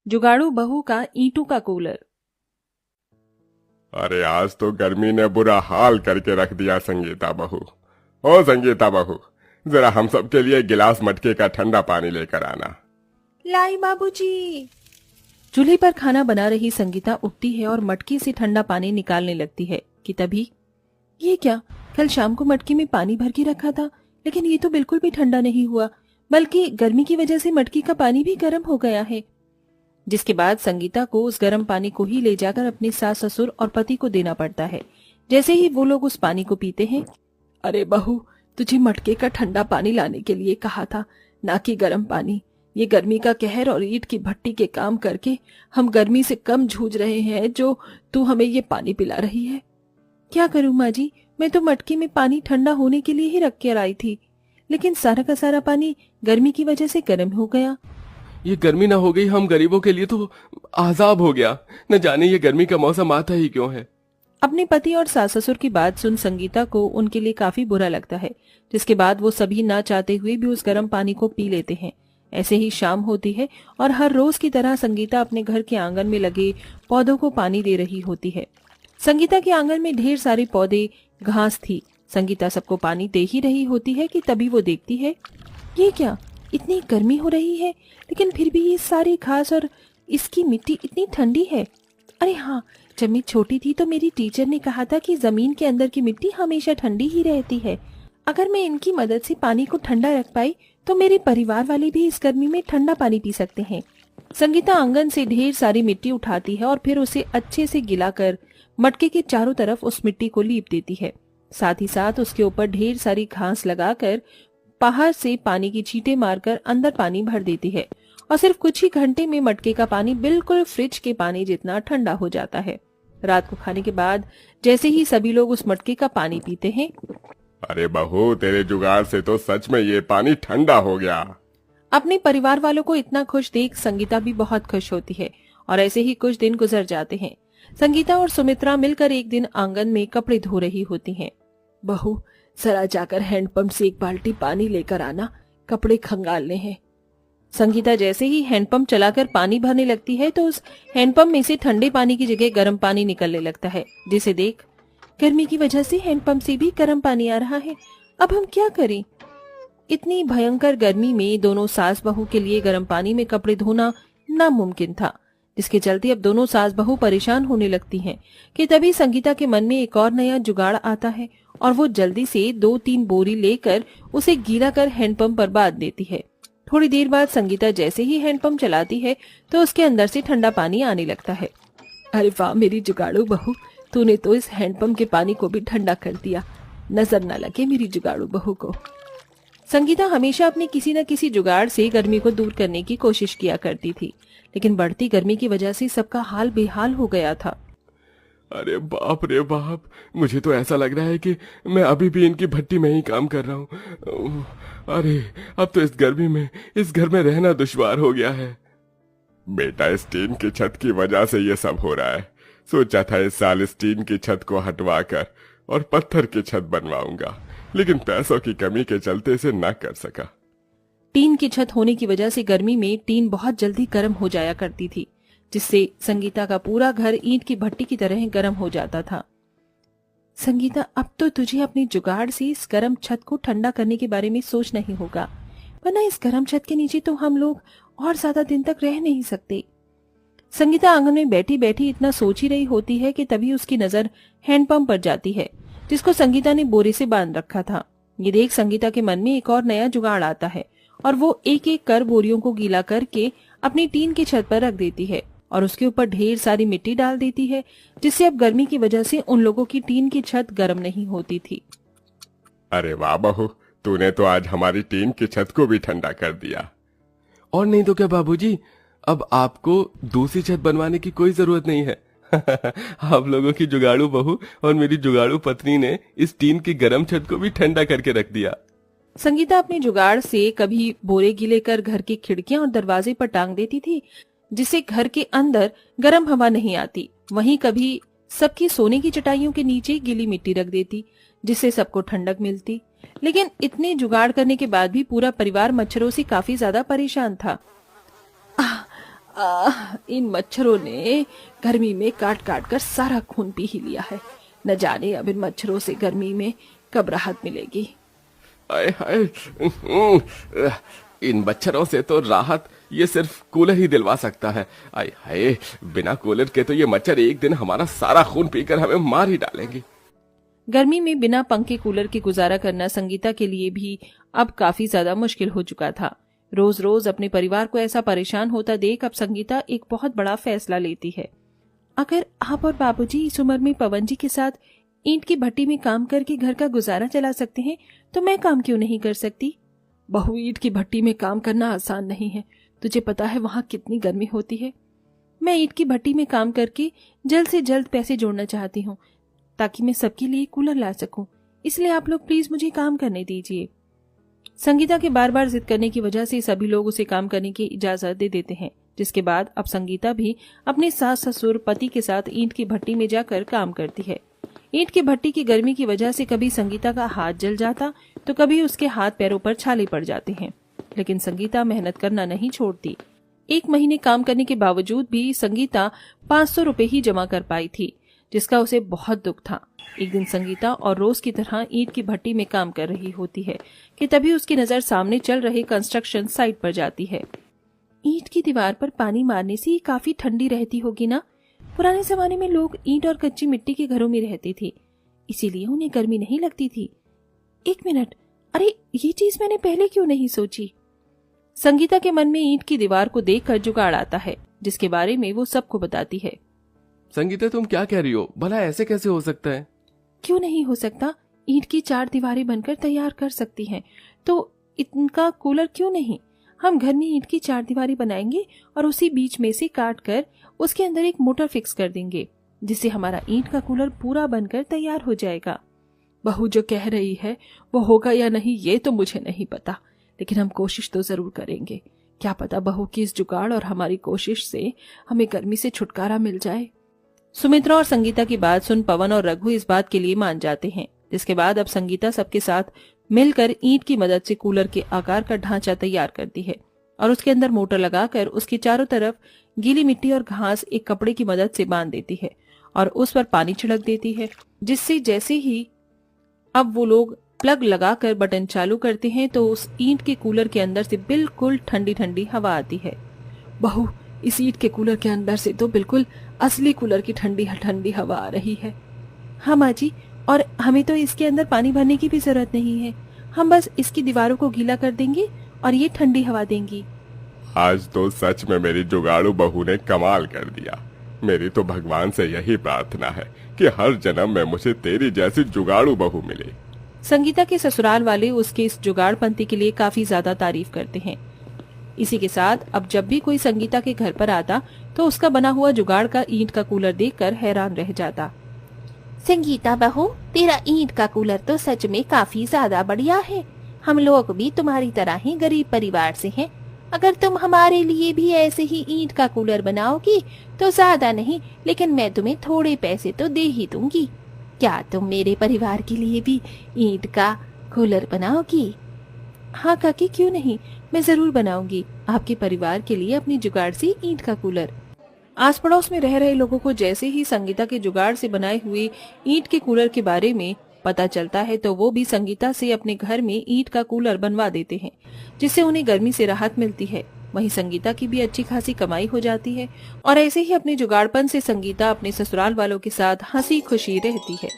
जुगाड़ू बहू का ईंटों का कूलर। अरे आज तो गर्मी ने बुरा हाल करके रख दिया संगीता बहू। ओ संगीता बहू, जरा हम सब के लिए गिलास मटके का ठंडा पानी लेकर आना। लाई बाबूजी। चूल्हे पर खाना बना रही संगीता उठती है और मटके से ठंडा पानी निकालने लगती है कि तभी ये क्या, कल शाम को मटके में पानी भर के रखा था, लेकिन ये तो बिल्कुल भी ठंडा नहीं हुआ, बल्कि गर्मी की वजह से मटके का पानी भी गर्म हो गया है। जिसके बाद संगीता को उस गर्म पानी को ही ले जाकर अपने सास ससुर और पति को देना पड़ता है। जैसे ही वो लोग उस पानी को पीते हैं, अरे बहू, तुझे मटके का ठंडा पानी लाने के लिए कहा था, ना कि गर्म पानी। ये गर्मी का कहर और ईंट की भट्टी के काम करके हम गर्मी से कम जूझ रहे हैं, जो तू हमें ये पानी पिला रही है। क्या करूं माँ जी, मैं तो मटके में पानी ठंडा होने के लिए ही रख कर आई थी, लेकिन सारा का सारा पानी गर्मी की वजह से गर्म हो गया। ये गर्मी ना हो गई हम गरीबों के लिए तो आजाब हो गया। न जाने ये गर्मी का मौसम आता ही क्यों है। अपने पति और सास ससुर की बात सुन संगीता को उनके लिए काफी बुरा लगता है, जिसके बाद वो सभी ना चाहते हुए भी उस गर्म पानी को पी लेते हैं। ऐसे ही शाम होती है और हर रोज की तरह संगीता अपने घर के आंगन में लगे पौधों को पानी दे रही होती है। संगीता के आंगन में ढेर सारे पौधे, घास थी। संगीता सबको पानी दे ही रही होती है कि तभी वो देखती है, ये क्या, इतनी गर्मी हो रही है, लेकिन फिर भी ये सारी घास और इसकी मिट्टी इतनी ठंडी है। अरे हाँ, जब मैं छोटी थी तो मेरी टीचर ने कहा था कि जमीन के अंदर की मिट्टी हमेशा ठंडी ही रहती है। अगर मैं इनकी मदद से पानी को ठंडा रख पाई तो मेरे परिवार वाले भी इस गर्मी में ठंडा पानी पी सकते हैं। संगीता आंगन से ढेर सारी मिट्टी उठाती है और फिर उसे अच्छे से गिलाकर मटके के चारों तरफ उस मिट्टी को लीप देती है। साथ ही साथ उसके ऊपर ढेर सारी घास लगाकर बाहर से पानी की छींटे मारकर अंदर पानी भर देती है और सिर्फ कुछ ही घंटे में मटके का पानी बिल्कुल फ्रिज के पानी जितना ठंडा हो जाता है। रात को खाने के बाद जैसे ही सभी लोग उस मटके का पानी पीते हैं, अरे बहू, तेरे जुगाड़ से तो सच में ये पानी ठंडा हो गया। अपने परिवार वालों को इतना खुश देख संगीता भी बहुत खुश होती है और ऐसे ही कुछ दिन गुजर जाते हैं। संगीता और सुमित्रा मिलकर एक दिन आंगन में कपड़े धो रही होती हैं। बहू, जरा जाकर हैंडपंप से एक बाल्टी पानी लेकर आना, कपड़े खंगालने हैं। संगीता जैसे ही हैंडपंप चलाकर पानी भरने लगती है तो उस हैंडपंप में से ठंडे पानी की जगह गर्म पानी निकलने लगता है, जिसे देख गर्मी की वजह से हैंडपंप से भी गर्म पानी आ रहा है। अब हम क्या करें? इतनी भयंकर गर्मी में दोनों सास बहू के लिए गर्म पानी में कपड़े धोना नामुमकिन था, जिसके चलते अब दोनों सास बहू परेशान होने लगती हैं कि तभी संगीता के मन में एक और नया जुगाड़ आता है और वो जल्दी से 2-3 बोरी लेकर उसे गीला कर हैंडपंप पर बांध देती है। थोड़ी देर बाद संगीता जैसे ही हैंडपंप चलाती है तो उसके अंदर से ठंडा पानी आने लगता है। अरे वाह मेरी जुगाड़ू बहू, तूने तो इस हैंडपंप के पानी को भी ठंडा कर दिया। नजर न लगे मेरी जुगाड़ू बहू को। संगीता हमेशा अपने किसी न किसी जुगाड़ से गर्मी को दूर करने की कोशिश किया करती थी, लेकिन बढ़ती गर्मी की वजह से सबका हाल बेहाल हो गया था। अरे बाप रे बाप, मुझे तो ऐसा लग रहा है कि मैं अभी भी इनकी भट्टी में ही काम कर रहा हूँ। अरे अब तो इस गर्मी में इस घर में रहना दुश्वार हो गया है। बेटा, इस टीन की छत की वजह से ये सब हो रहा है। सोचा था इस साल इस टीन की छत को हटवा कर और पत्थर की छत बनवाऊंगा, लेकिन पैसों की कमी के चलते इसे न कर सका। टीन की छत होने की वजह से गर्मी में टीन बहुत जल्दी गर्म हो जाया करती थी, जिससे संगीता का पूरा घर ईंट की भट्टी की तरह गर्म हो जाता था। संगीता, अब तो तुझे अपने जुगाड़ से इस गर्म छत को ठंडा करने के बारे में सोचना ही होगा, वरना इस गर्म छत के नीचे तो हम लोग और ज्यादा दिन तक रह नहीं सकते। संगीता आंगन में बैठी बैठी इतना सोच ही रही होती है कि तभी उसकी नजर हैंडपंप पर जाती है, जिसको संगीता ने बोरे से बांध रखा था। ये देख संगीता के मन में एक और नया जुगाड़ आता है और वो एक एक कर बोरियों को गीला करके अपनी टीन की छत पर रख देती है और उसके ऊपर ढेर सारी मिट्टी डाल देती है, जिससे अब गर्मी की वजह से उन लोगों की टीन की छत गर्म नहीं होती थी। अरे वाह बहू, तूने तो आज हमारी टीन की छत को भी ठंडा कर दिया। और नहीं तो क्या बाबूजी, अब आपको दूसरी छत बनवाने की कोई जरूरत नहीं है। आप लोगों की जुगाड़ू बहू और मेरी जुगाड़ू पत्नी ने इस टीन की गर्म छत को भी ठंडा करके रख दिया। संगीता अपने जुगाड़ से कभी बोरे गीले कर घर की खिड़कियां और दरवाजे पर टांग देती थी, जिससे घर के अंदर गर्म हवा नहीं आती। वहीं कभी सबकी सोने की चटाइयों के नीचे गीली मिट्टी रख देती, जिससे सबको ठंडक मिलती। लेकिन इतने जुगाड़ करने के बाद भी पूरा परिवार मच्छरों से काफी ज्यादा परेशान था। इन मच्छरों ने गर्मी में काट काट कर सारा खून पी ही लिया है। न जाने अब इन मच्छरों से गर्मी में कब राहत मिलेगी। आय हाय, इन मच्छरों से तो राहत ये सिर्फ कूलर ही दिलवा सकता है। आय हाय, बिना कूलर के तो ये मच्छर एक दिन हमारा सारा खून पीकर हमें मार ही डालेंगे। गर्मी में बिना पंखे कूलर के गुजारा करना संगीता के लिए भी अब काफी ज्यादा मुश्किल हो चुका था। रोज रोज अपने परिवार को ऐसा परेशान होता देख अब संगीता एक बहुत बड़ा फैसला लेती है। अगर आप और बाबूजी इस उम्र में पवन जी के साथ ईंट की भट्टी में काम करके घर का गुजारा चला सकते हैं तो मैं काम क्यों नहीं कर सकती। बहू, ईंट की भट्टी में काम करना आसान नहीं है। तुझे पता है वहां कितनी गर्मी होती है। मैं ईंट की भट्टी में काम करके जल्द से जल्द पैसे जोड़ना चाहती हूँ ताकि मैं सबके लिए कूलर ला सकूं। इसलिए आप लोग प्लीज मुझे काम करने दीजिए। संगीता के बार बार जिद करने की वजह से सभी लोग उसे काम करने की इजाजत दे देते हैं, जिसके बाद अब संगीता भी अपने सास ससुर पति के साथ ईंट की भट्टी में जाकर काम करती है। ईंट की भट्टी की गर्मी की वजह से कभी संगीता का हाथ जल जाता तो कभी उसके हाथ पैरों पर छाले पड़ जाते हैं, लेकिन संगीता मेहनत करना नहीं छोड़ती। 1 महीने काम करने के बावजूद भी संगीता 500 रुपए ही जमा कर पाई थी, जिसका उसे बहुत दुख था। एक दिन संगीता और रोज की तरह ईंट की भट्टी में काम कर रही होती है कि तभी उसकी नजर सामने चल रहे कंस्ट्रक्शन साइट पर जाती है। ईंट की दीवार पर पानी मारने से ये काफी ठंडी रहती होगी ना। पुराने जमाने में लोग ईंट और कच्ची मिट्टी के घरों में रहते थे, इसीलिए उन्हें गर्मी नहीं लगती थी। 1 मिनट, अरे ये चीज मैंने पहले क्यों नहीं सोची। संगीता के मन में ईंट की दीवार को देखकर जुगाड़ आता है, जिसके बारे में वो सबको बताती है। संगीता, तुम क्या कह रही हो? भला ऐसे कैसे हो सकता है? क्यों नहीं हो सकता? ईंट की 4 दीवारें बनकर तैयार कर सकती हैं, तो इनका कूलर क्यों नहीं। हम घर में ईंट की 4 दीवारें बनाएंगे और उसी बीच में से काट कर उसके अंदर एक मोटर फिक्स कर देंगे, जिससे हमारा ईंट का कूलर पूरा बनकर तैयार हो जाएगा। बहू जो कह रही है वो होगा या नहीं ये तो मुझे नहीं पता, लेकिन हम कोशिश तो जरूर करेंगे। क्या पता बहू की इस जुगाड़ और हमारी कोशिश से हमें गर्मी से छुटकारा मिल जाए। सुमित्रा और संगीता की बात सुन पवन और रघु इस बात के लिए मान जाते हैं, जिसके बाद अब संगीता सबके साथ मिलकर ईंट की मदद से कूलर के आकार का ढांचा तैयार करती है और उसके अंदर मोटर लगाकर उसकी चारों तरफ गीली मिट्टी और घास एक कपड़े की मदद से बांध देती है और उस पर पानी छिड़क देती है, जिससे जैसे ही अब वो लोग प्लग लगाकर बटन चालू करते हैं तो उस ईंट के कूलर के अंदर से बिल्कुल ठंडी ठंडी हवा आती है। बहू, इस ईंट के कूलर के अंदर से तो बिल्कुल असली कूलर की ठंडी ठंडी हवा आ रही है। हाँ माँ जी, और हमें तो इसके अंदर पानी भरने की भी जरूरत नहीं है। हम बस इसकी दीवारों को गीला कर देंगे और ये ठंडी हवा देंगी। आज तो सच में मेरी जुगाड़ू बहू ने कमाल कर दिया। मेरी तो भगवान से यही प्रार्थना है कि हर जन्म में मुझे तेरी जैसी जुगाड़ू बहू मिले। संगीता के ससुराल वाले उसके इस जुगाड़पंती के लिए काफी ज्यादा तारीफ करते हैं। इसी के साथ अब जब भी कोई संगीता के घर पर आता तो उसका बना हुआ जुगाड़ का ईंट का कूलर देखकर हैरान रह जाता। संगीता बहू, तेरा ईंट का कूलर तो सच में काफी ज्यादा बढ़िया है। हम लोग भी तुम्हारी तरह ही गरीब परिवार से हैं। अगर तुम हमारे लिए भी ऐसे ही ईंट का कूलर बनाओगी तो ज्यादा नहीं, लेकिन मैं तुम्हें थोड़े पैसे तो दे ही दूंगी। क्या तुम मेरे परिवार के लिए भी ईंट का कूलर बनाओगी? हाँ काकी, क्यों नहीं, मैं जरूर बनाऊंगी आपके परिवार के लिए अपनी जुगाड़ से ईंट का कूलर। आस पड़ोस में रह रहे लोगों को जैसे ही संगीता के जुगाड़ से बनाए हुए ईंट के कूलर के बारे में पता चलता है तो वो भी संगीता से अपने घर में ईंट का कूलर बनवा देते हैं, जिससे उन्हें गर्मी से राहत मिलती है। वहीं संगीता की भी अच्छी खासी कमाई हो जाती है और ऐसे ही अपने जुगाड़पन से संगीता अपने ससुराल वालों के साथ हंसी खुशी रहती है।